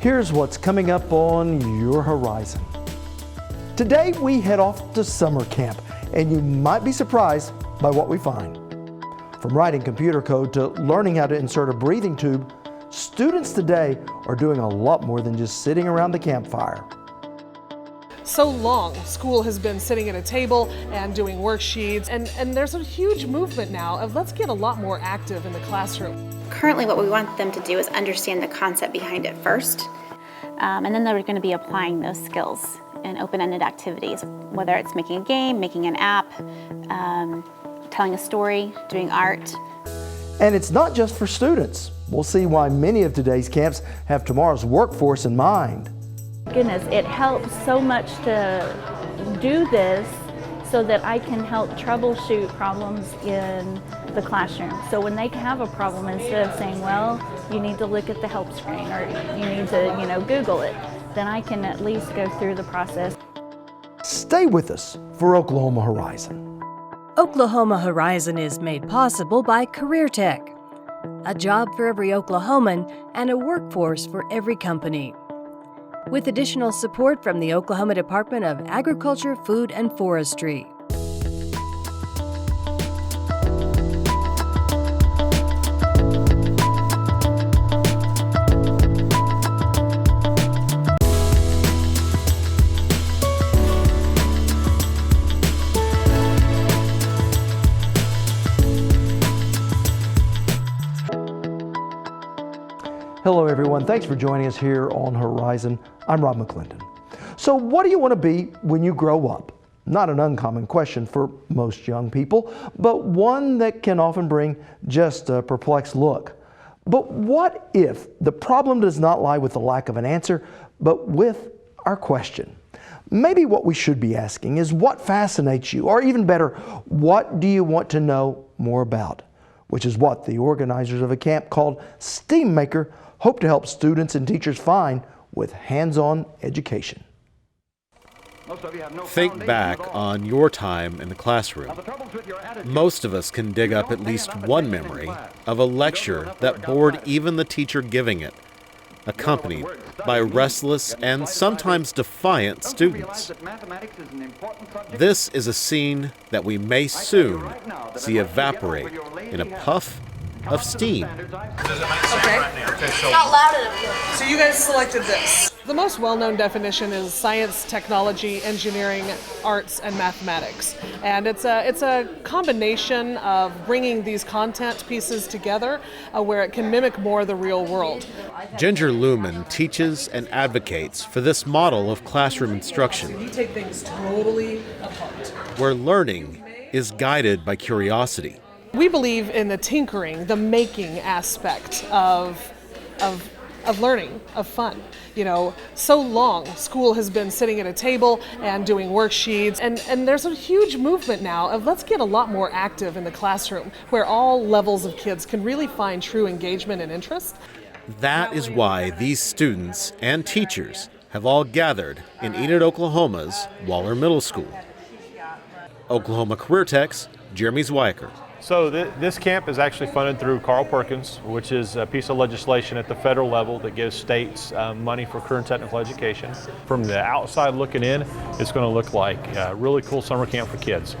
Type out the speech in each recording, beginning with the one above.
Here's what's coming up on your horizon. Today we head off to summer camp, and you might be surprised by what we find. From writing computer code to learning how to insert a breathing tube, students today are doing a lot more than just sitting around the campfire. So long, school has been sitting at a table and doing worksheets, and there's a huge movement now of let's get a lot more active in the classroom. Currently, what we want them to do is understand the concept behind it first, and then they're going to be applying those skills in open-ended activities, whether it's making a game, making an app, telling a story, doing art. And it's not just for students. We'll see why many of today's camps have tomorrow's workforce in mind. Goodness, it helps so much to do this so that I can help troubleshoot problems in the classroom. So when they have a problem, instead of saying, well, you need to look at the help screen or you need to, Google it, then I can at least go through the process. Stay with us for Oklahoma Horizon. Oklahoma Horizon is made possible by Career Tech, a job for every Oklahoman and a workforce for every company. With additional support from the Oklahoma Department of Agriculture, Food, and Forestry. Hello everyone, thanks for joining us here on Horizon. I'm Rob McClendon. So what do you want to be when you grow up? Not an uncommon question for most young people, but one that can often bring just a perplexed look. But what if the problem does not lie with the lack of an answer, but with our question? Maybe what we should be asking is what fascinates you, or even better, what do you want to know more about? Which is what the organizers of a camp called STEAM Maker hope to help students and teachers find with hands-on education. Think back on your time in the classroom. Most of us can dig up at least one memory of a lecture that bored even the teacher giving it, accompanied by restless and sometimes defiant students. This is a scene that we may soon see evaporate in a puff of steam. Okay. Not loud enough. So you guys selected this. The most well-known definition is science, technology, engineering, arts, and mathematics. And it's a combination of bringing these content pieces together where it can mimic more the real world. Ginger Lumen teaches and advocates for this model of classroom instruction, You take things totally apart. where learning is guided by curiosity. We believe in the tinkering, the making aspect of learning, of fun. So long, school has been sitting at a table and doing worksheets, and there's a huge movement now of let's get a lot more active in the classroom, where all levels of kids can really find true engagement and interest. That is why these students and teachers have all gathered in Enid, Oklahoma's Waller Middle School. Oklahoma Career Tech's Jeremy Zweiker. So this camp is actually funded through Carl Perkins, which is a piece of legislation at the federal level that gives states money for career and technical education. From the outside looking in, it's going to look like a really cool summer camp for kids,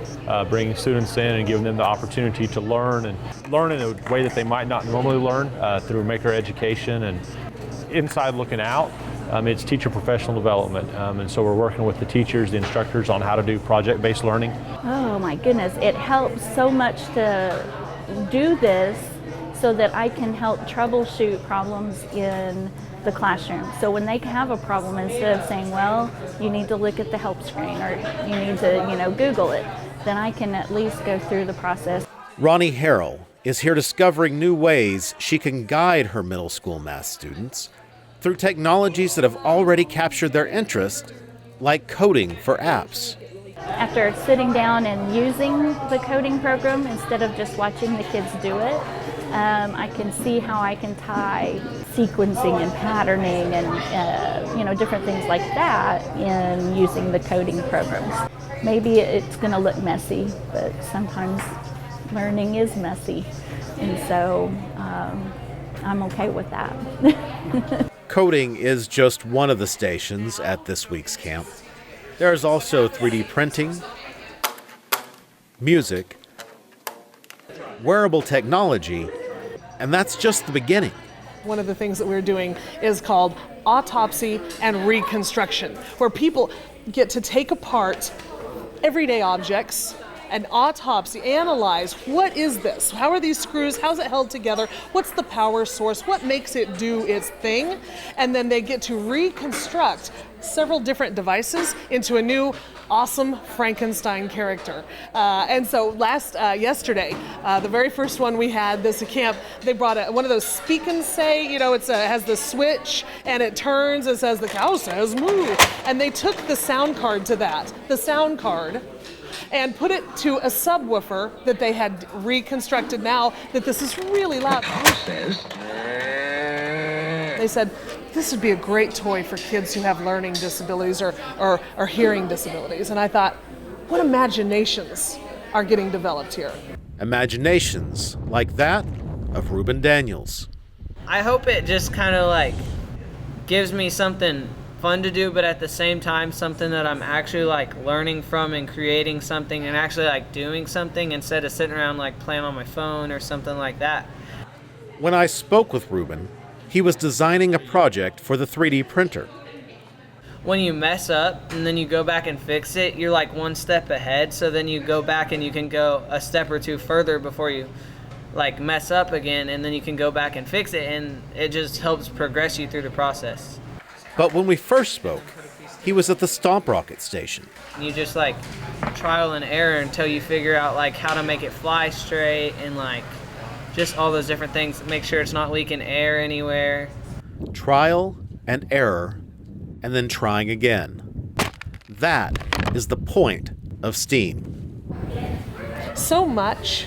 bringing students in and giving them the opportunity to learn in a way that they might not normally learn through maker education. And inside looking out, it's teacher professional development, and so we're working with the teachers, the instructors on how to do project-based learning. Oh my goodness, it helps so much to do this so that I can help troubleshoot problems in the classroom. So when they have a problem, instead of saying, well, you need to look at the help screen or you need to, Google it, then I can at least go through the process. Ronnie Harrell is here discovering new ways she can guide her middle school math students through technologies that have already captured their interest, like coding for apps. After sitting down and using the coding program, instead of just watching the kids do it, I can see how I can tie sequencing and patterning and different things like that in using the coding programs. Maybe it's going to look messy, but sometimes learning is messy, and so I'm okay with that. Coding is just one of the stations at this week's camp. There is also 3D printing, music, wearable technology, and that's just the beginning. One of the things that we're doing is called autopsy and reconstruction, where people get to take apart everyday objects and autopsy, analyze what is this? How are these screws? How's it held together? What's the power source? What makes it do its thing? And then they get to reconstruct several different devices into a new awesome Frankenstein character. And so yesterday, the very first one we had this camp, they brought one of those speak and say, it has the switch and it turns and says, the cow says moo. And they took the sound card to that, the sound card, and put it to a subwoofer that they had reconstructed now that this is really loud. They said, this would be a great toy for kids who have learning disabilities or hearing disabilities. And I thought, what imaginations are getting developed here? Imaginations like that of Ruben Daniels. I hope it just kind of gives me something fun to do, but at the same time something that I'm actually learning from and creating something and actually doing something instead of sitting around playing on my phone or something like that. When I spoke with Ruben, he was designing a project for the 3D printer. When you mess up and then you go back and fix it, you're one step ahead, so then you go back and you can go a step or two further before you mess up again, and then you can go back and fix it, and it just helps progress you through the process. But when we first spoke, he was at the Stomp Rocket station. You just trial and error until you figure out how to make it fly straight and just all those different things. Make sure it's not leaking air anywhere. Trial and error, and then trying again. That is the point of STEAM. So much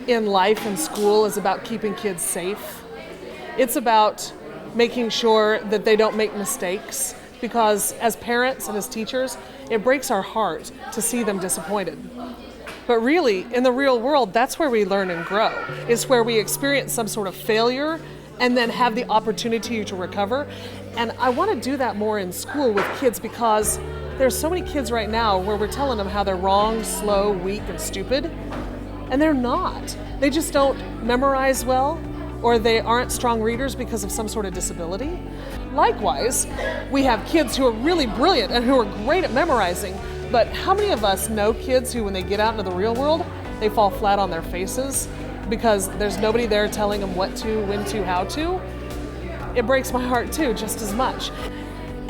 in life and school is about keeping kids safe. It's about making sure that they don't make mistakes, because as parents and as teachers, it breaks our heart to see them disappointed. But really, in the real world, that's where we learn and grow. It's where we experience some sort of failure and then have the opportunity to recover. And I want to do that more in school with kids, because there's so many kids right now where we're telling them how they're wrong, slow, weak, and stupid. And they're not. They just don't memorize well, or they aren't strong readers because of some sort of disability. Likewise, we have kids who are really brilliant and who are great at memorizing, but how many of us know kids who, when they get out into the real world, they fall flat on their faces because there's nobody there telling them what to, when to, how to? It breaks my heart too, just as much.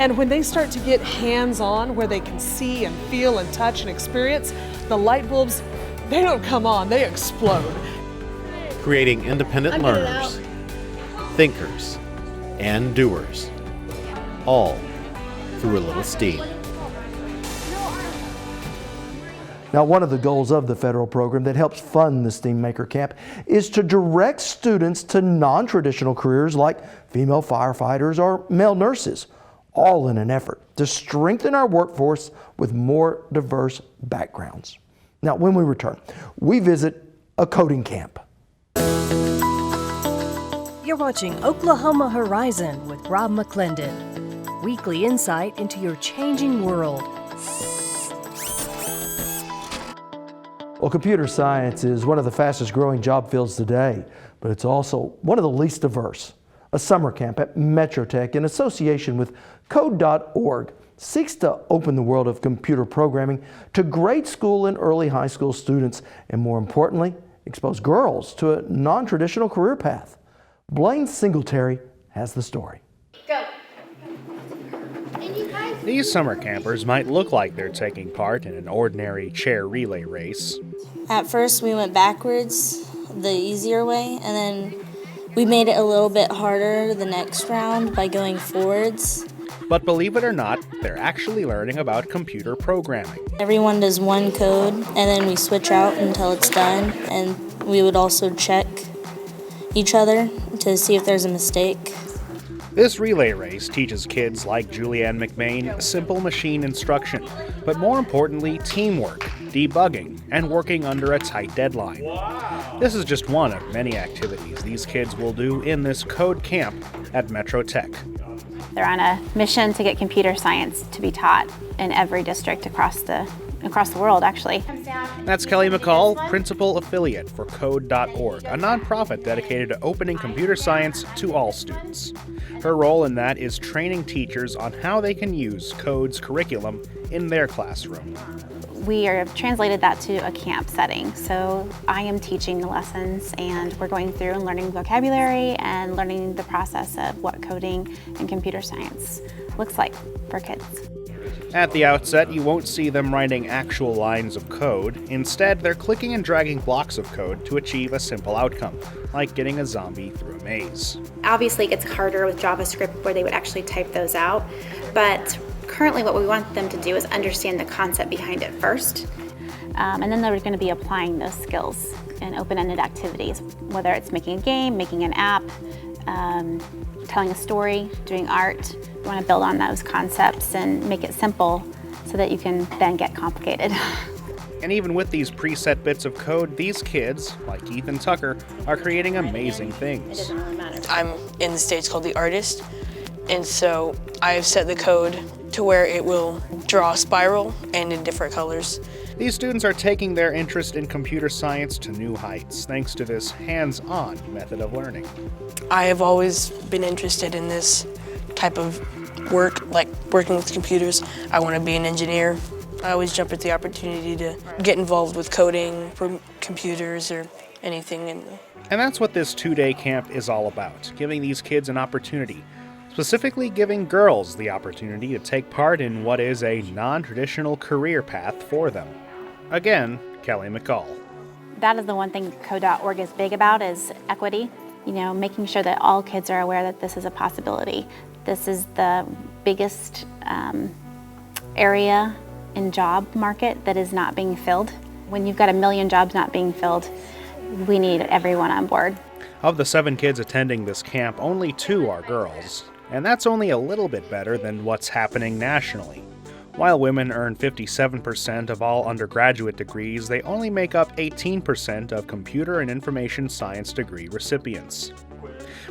And when they start to get hands-on, where they can see and feel and touch and experience, the light bulbs, they don't come on, they explode. Creating independent learners, thinkers, and doers, all through a little STEAM. Now, one of the goals of the federal program that helps fund the STEAM Maker Camp is to direct students to non-traditional careers like female firefighters or male nurses, all in an effort to strengthen our workforce with more diverse backgrounds. Now, when we return, we visit a coding camp. You're watching Oklahoma Horizon with Rob McClendon. Weekly insight into your changing world. Well, computer science is one of the fastest growing job fields today, but it's also one of the least diverse. A summer camp at Metro Tech in association with Code.org seeks to open the world of computer programming to grade school and early high school students, and more importantly, expose girls to a non-traditional career path. Blaine Singletary has the story. Go. These summer campers might look like they're taking part in an ordinary chair relay race. At first we went backwards, the easier way, and then we made it a little bit harder the next round by going forwards. But believe it or not, they're actually learning about computer programming. Everyone does one code, and then we switch out until it's done, and we would also check each other to see if there's a mistake. This relay race teaches kids like Julianne McMain simple machine instruction, but more importantly, teamwork, debugging, and working under a tight deadline. This is just one of many activities these kids will do in this code camp at Metro Tech. They're on a mission to get computer science to be taught in every district across the world, actually. That's Kelly McCall, Principal Affiliate for Code.org, a nonprofit dedicated to opening computer science to all students. Her role in that is training teachers on how they can use Code's curriculum in their classroom. We have translated that to a camp setting. So I am teaching the lessons, and we're going through and learning vocabulary and learning the process of what coding and computer science looks like for kids. At the outset, you won't see them writing actual lines of code. Instead, they're clicking and dragging blocks of code to achieve a simple outcome, like getting a zombie through a maze. Obviously, it gets harder with JavaScript where they would actually type those out, but currently what we want them to do is understand the concept behind it first. And then they're going to be applying those skills in open-ended activities, whether it's making a game, making an app, telling a story, doing art. We want to build on those concepts and make it simple so that you can then get complicated. And even with these preset bits of code, these kids, like Ethan Tucker, are creating amazing things. I'm in the States called The Artist, and so I've set the code to where it will draw a spiral and in different colors. These students are taking their interest in computer science to new heights, thanks to this hands-on method of learning. I have always been interested in this type of work, like working with computers. I want to be an engineer. I always jump at the opportunity to get involved with coding for computers or anything. And that's what this two-day camp is all about, giving these kids an opportunity. Specifically giving girls the opportunity to take part in what is a non-traditional career path for them. Again, Kelly McCall. That is the one thing Code.org is big about, is equity. You know, making sure that all kids are aware that this is a possibility. This is the biggest area in job market that is not being filled. When you've got 1 million jobs not being filled, we need everyone on board. Of the 7 kids attending this camp, only 2 are girls. And that's only a little bit better than what's happening nationally. While women earn 57% of all undergraduate degrees, they only make up 18% of computer and information science degree recipients.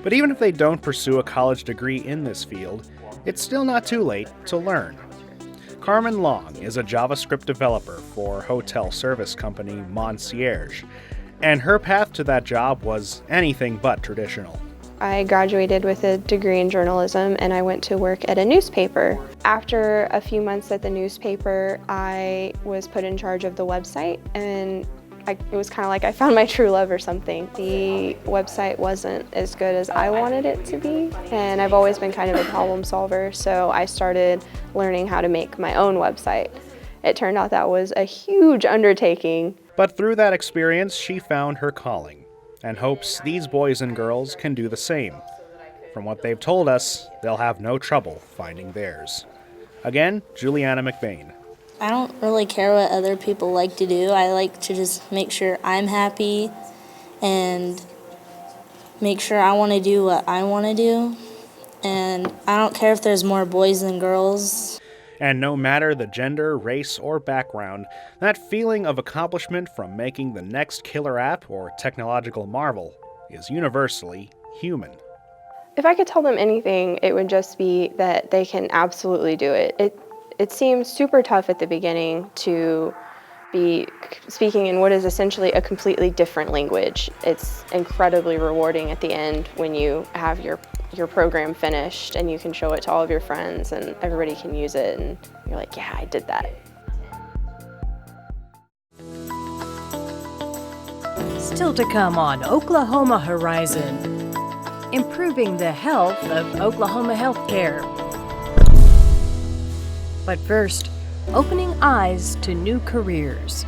But even if they don't pursue a college degree in this field, it's still not too late to learn. Carmen Long is a JavaScript developer for hotel service company Concierge, and her path to that job was anything but traditional. I graduated with a degree in journalism and I went to work at a newspaper. After a few months at the newspaper, I was put in charge of the website, and it was kind of like I found my true love or something. The website wasn't as good as I wanted it to be, and I've always been kind of a problem solver, so I started learning how to make my own website. It turned out that was a huge undertaking. But through that experience, she found her calling, and hopes these boys and girls can do the same. From what they've told us, they'll have no trouble finding theirs. Again, Juliana McBain. I don't really care what other people like to do. I like to just make sure I'm happy and make sure I want to do what I want to do. And I don't care if there's more boys than girls. And no matter the gender, race, or background, that feeling of accomplishment from making the next killer app or technological marvel is universally human. If I could tell them anything, it would just be that they can absolutely do it. It seems super tough at the beginning to be speaking in what is essentially a completely different language. It's incredibly rewarding at the end when you have your program finished and you can show it to all of your friends and everybody can use it and you're like, yeah, I did that. Still to come on Oklahoma Horizon, improving the health of Oklahoma healthcare. But first, opening eyes to new careers.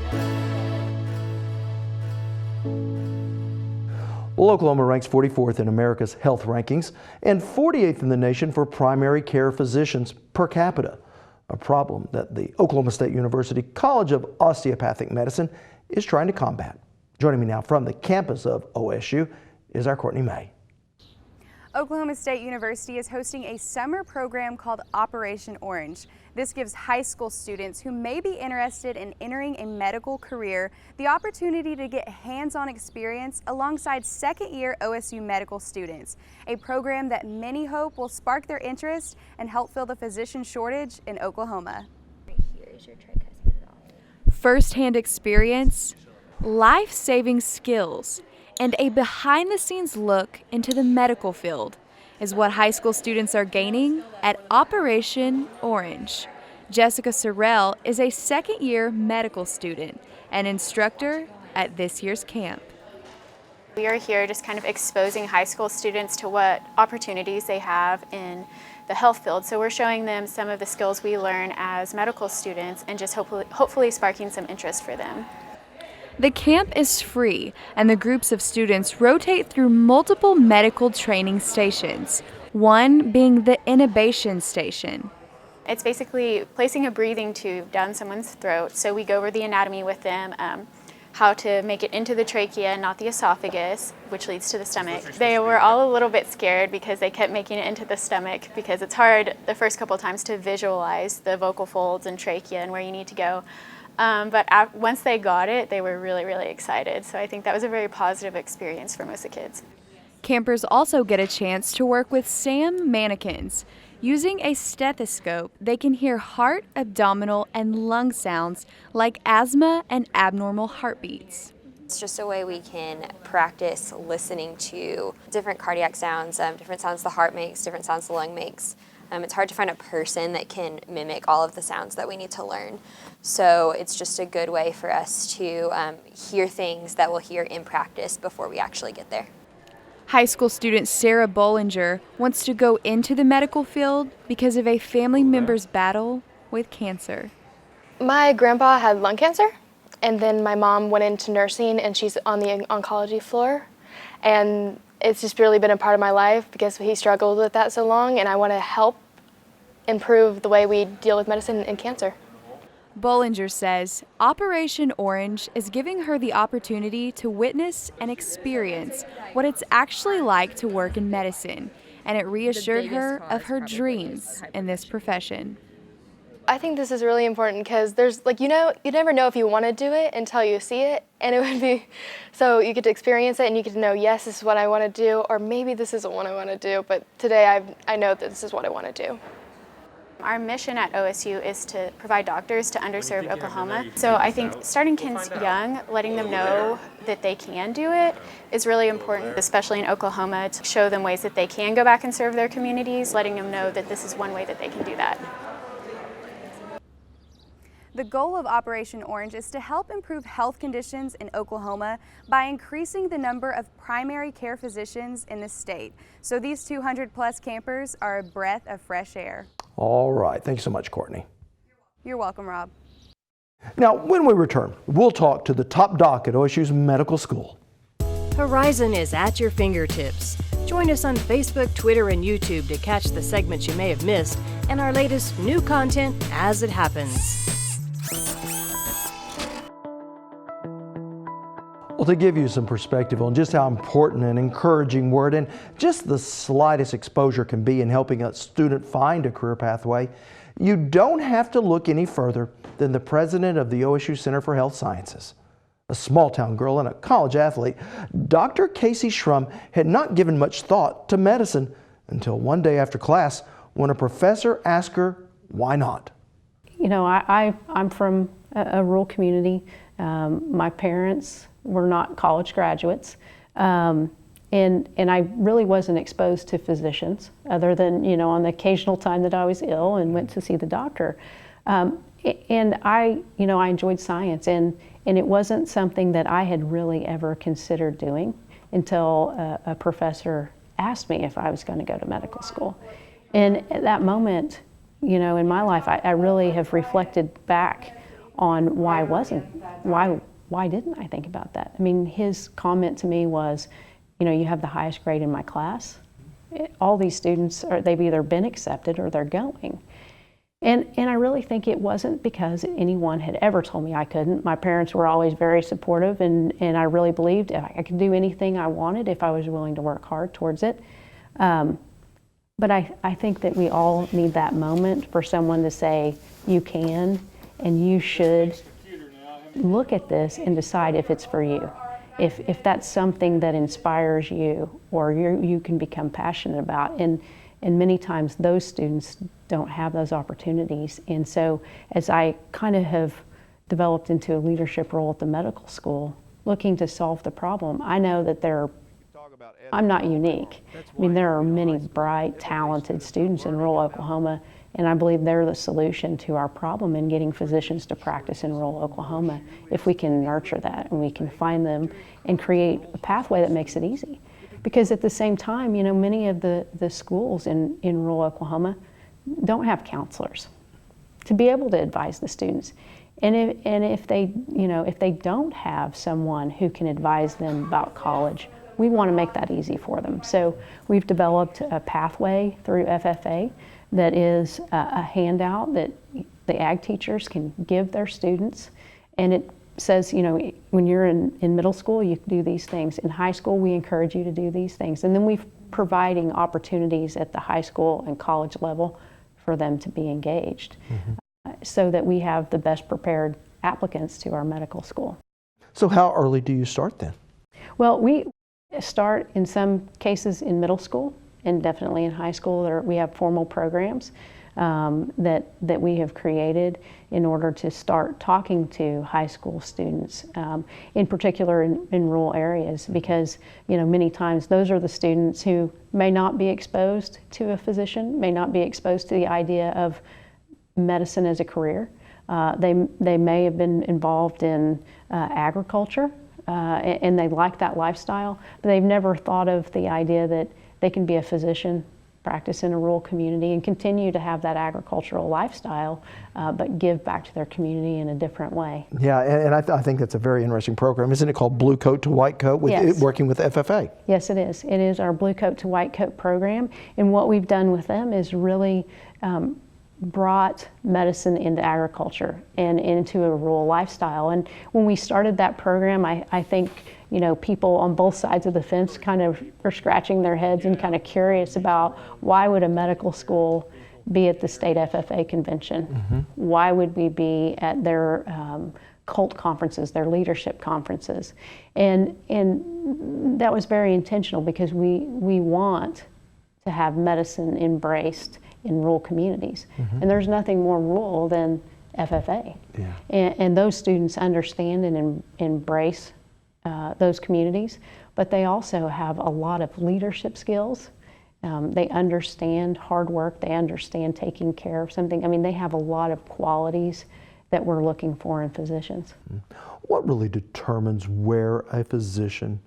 Well, Oklahoma ranks 44th in America's health rankings and 48th in the nation for primary care physicians per capita, a problem that the Oklahoma State University College of Osteopathic Medicine is trying to combat. Joining me now from the campus of OSU is our Courtney May. Oklahoma State University is hosting a summer program called Operation Orange. This gives high school students who may be interested in entering a medical career the opportunity to get hands-on experience alongside second-year OSU medical students, a program that many hope will spark their interest and help fill the physician shortage in Oklahoma. First-hand experience, life-saving skills, and a behind-the-scenes look into the medical field is what high school students are gaining at Operation Orange. Jessica Sorrell is a second-year medical student and instructor at this year's camp. We are here just kind of exposing high school students to what opportunities they have in the health field. So we're showing them some of the skills we learn as medical students and just hopefully sparking some interest for them. The camp is free, and the groups of students rotate through multiple medical training stations, one being the intubation station. It's basically placing a breathing tube down someone's throat, so we go over the anatomy with them, how to make it into the trachea, not the esophagus, which leads to the stomach. They were all a little bit scared because they kept making it into the stomach because it's hard the first couple times to visualize the vocal folds and trachea and where you need to go. But once they got it, they were really, really excited. So I think that was a very positive experience for most of the kids. Campers also get a chance to work with SAM mannequins. Using a stethoscope, they can hear heart, abdominal, and lung sounds like asthma and abnormal heartbeats. It's just a way we can practice listening to different cardiac sounds, different sounds the heart makes, different sounds the lung makes. It's hard to find a person that can mimic all of the sounds that we need to learn. So it's just a good way for us to hear things that we'll hear in practice before we actually get there. High school student Sarah Bollinger wants to go into the medical field because of a family member's battle with cancer. My grandpa had lung cancer, and then my mom went into nursing, and she's on the oncology floor. And it's just really been a part of my life because he struggled with that so long, and I want to help improve the way we deal with medicine and cancer. Bollinger says Operation Orange is giving her the opportunity to witness and experience what it's actually like to work in medicine, and it reassured her of her dreams in this profession. I think this is really important because there's you never know if you want to do it until you see it, and it would be, so you get to experience it and you get to know, yes, this is what I want to do, or maybe this isn't what I want to do, but today I know that this is what I want to do. Our mission at OSU is to provide doctors to underserved Oklahoma. So I think starting kids young, letting them know that they can do it is really important, especially in Oklahoma, to show them ways that they can go back and serve their communities, letting them know that this is one way that they can do that. The goal of Operation Orange is to help improve health conditions in Oklahoma by increasing the number of primary care physicians in the state. So these 200+ campers are a breath of fresh air. All right. Thanks so much, Courtney. You're welcome, Rob. Now, when we return, we'll talk to the top doc at OSU's medical school. Horizon is at your fingertips. Join us on Facebook, Twitter, and YouTube to catch the segments you may have missed and our latest new content as it happens. Well, to give you some perspective on just how important an encouraging word and just the slightest exposure can be in helping a student find a career pathway, you don't have to look any further than the president of the OSU Center for Health Sciences. A small-town girl and a college athlete, Dr. Casey Schrum had not given much thought to medicine until one day after class when a professor asked her, why not? You know, I'm from a rural community. My parents were not college graduates, and I really wasn't exposed to physicians other than, you know, on the occasional time that I was ill and went to see the doctor. And I enjoyed science, and it wasn't something that I had really ever considered doing until a professor asked me if I was going to go to medical school. And at that moment, you know, in my life, I really have reflected back on why didn't I think about that? I mean, his comment to me was, you know, you have the highest grade in my class. All these students, they've either been accepted or they're going. And I really think it wasn't because anyone had ever told me I couldn't. My parents were always very supportive, and I really believed I could do anything I wanted if I was willing to work hard towards it. But I think that we all need that moment for someone to say, you can and you should look at this and decide if it's for you. If that's something that inspires you or you can become passionate about. And many times those students don't have those opportunities. And so as I kind of have developed into a leadership role at the medical school, looking to solve the problem, I know that I'm not unique. I mean, there are many bright, talented students in rural Oklahoma, and I believe they're the solution to our problem in getting physicians to practice in rural Oklahoma if we can nurture that and we can find them and create a pathway that makes it easy. Because at the same time, you know, many of the schools in rural Oklahoma don't have counselors to be able to advise the students. And if they don't have someone who can advise them about college, we want to make that easy for them. So we've developed a pathway through FFA that is a handout that the ag teachers can give their students. And it says, you know, when you're in middle school, you can do these things. In high school, we encourage you to do these things. And then we're providing opportunities at the high school and college level for them to be engaged, so that we have the best prepared applicants to our medical school. So how early do you start then? Well, we start in some cases in middle school and definitely in high school. We have formal programs that we have created in order to start talking to high school students, in particular in rural areas, because, you know, many times those are the students who may not be exposed to a physician, may not be exposed to the idea of medicine as a career. They may have been involved in agriculture, and they like that lifestyle, but they've never thought of the idea that they can be a physician, practice in a rural community, and continue to have that agricultural lifestyle, but give back to their community in a different way. Yeah, and I think that's a very interesting program. Isn't it called Blue Coat to White Coat, with Yes. working with FFA? Yes, it is. It is our Blue Coat to White Coat program, and what we've done with them is really brought medicine into agriculture and into a rural lifestyle. And when we started that program, I think, you know, people on both sides of the fence kind of are scratching their heads and kind of curious about why would a medical school be at the state FFA convention? Why would we be at their COLT conferences, their leadership conferences? And that was very intentional, because we want to have medicine embraced in rural communities. And there's nothing more rural than FFA. Yeah. And those students understand and embrace those communities, but they also have a lot of leadership skills. They understand hard work, they understand taking care of something. I mean, they have a lot of qualities that we're looking for in physicians. What really determines where a physician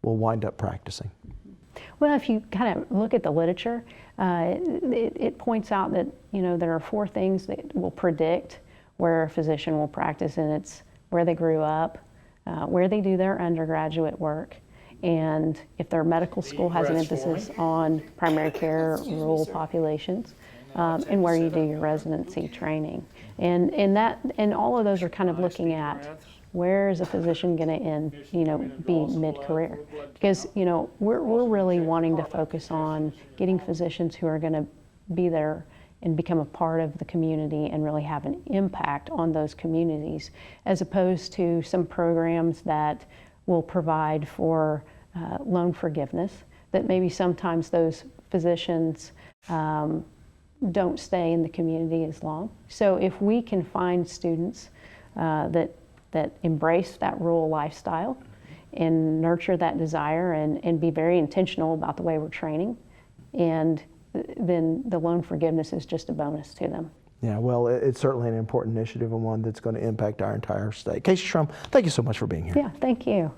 will wind up practicing? Well, if you kind of look at the literature, it points out that, you know, there are 4 things that will predict where a physician will practice, and it's where they grew up, where they do their undergraduate work, and if their medical school has an emphasis on primary care, rural populations, and where you do your residency training. And all of those are kind of looking at where is a physician going to be mid-career? Because, you know, we're really wanting to focus on getting physicians who are going to be there and become a part of the community and really have an impact on those communities, as opposed to some programs that will provide for loan forgiveness, that maybe sometimes those physicians don't stay in the community as long. So if we can find students that embrace that rural lifestyle and nurture that desire and be very intentional about the way we're training, and then the loan forgiveness is just a bonus to them. Yeah, well, it's certainly an important initiative and one that's going to impact our entire state. Casey Schrum, thank you so much for being here. Yeah, thank you.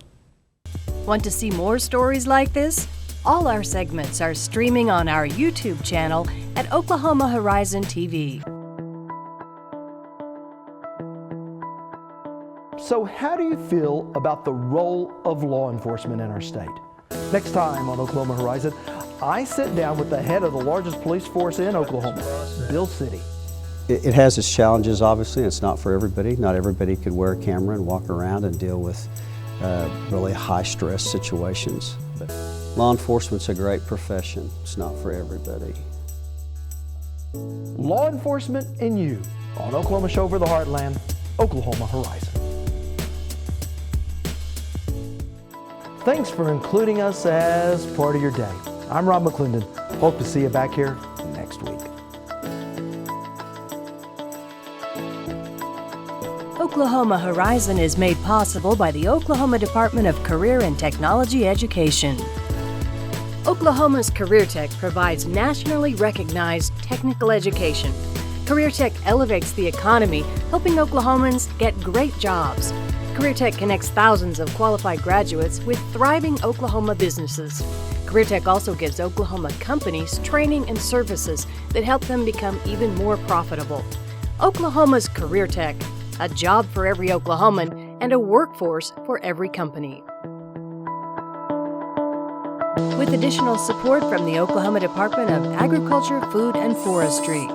Want to see more stories like this? All our segments are streaming on our YouTube channel at Oklahoma Horizon TV. So how do you feel about the role of law enforcement in our state? Next time on Oklahoma Horizon, I sit down with the head of the largest police force in Oklahoma, Bill City. It has its challenges, obviously. It's not for everybody. Not everybody could wear a camera and walk around and deal with really high-stress situations. But Law enforcement's a great profession. It's not for everybody. Law enforcement and you on Oklahoma Show for the Heartland, Oklahoma Horizon. Thanks for including us as part of your day. I'm Rob McClendon. Hope to see you back here next week. Oklahoma Horizon is made possible by the Oklahoma Department of Career and Technology Education. Oklahoma's Career Tech provides nationally recognized technical education. Career Tech elevates the economy, helping Oklahomans get great jobs. Career Tech connects thousands of qualified graduates with thriving Oklahoma businesses. Career Tech also gives Oklahoma companies training and services that help them become even more profitable. Oklahoma's Career Tech, a job for every Oklahoman and a workforce for every company. With additional support from the Oklahoma Department of Agriculture, Food, and Forestry.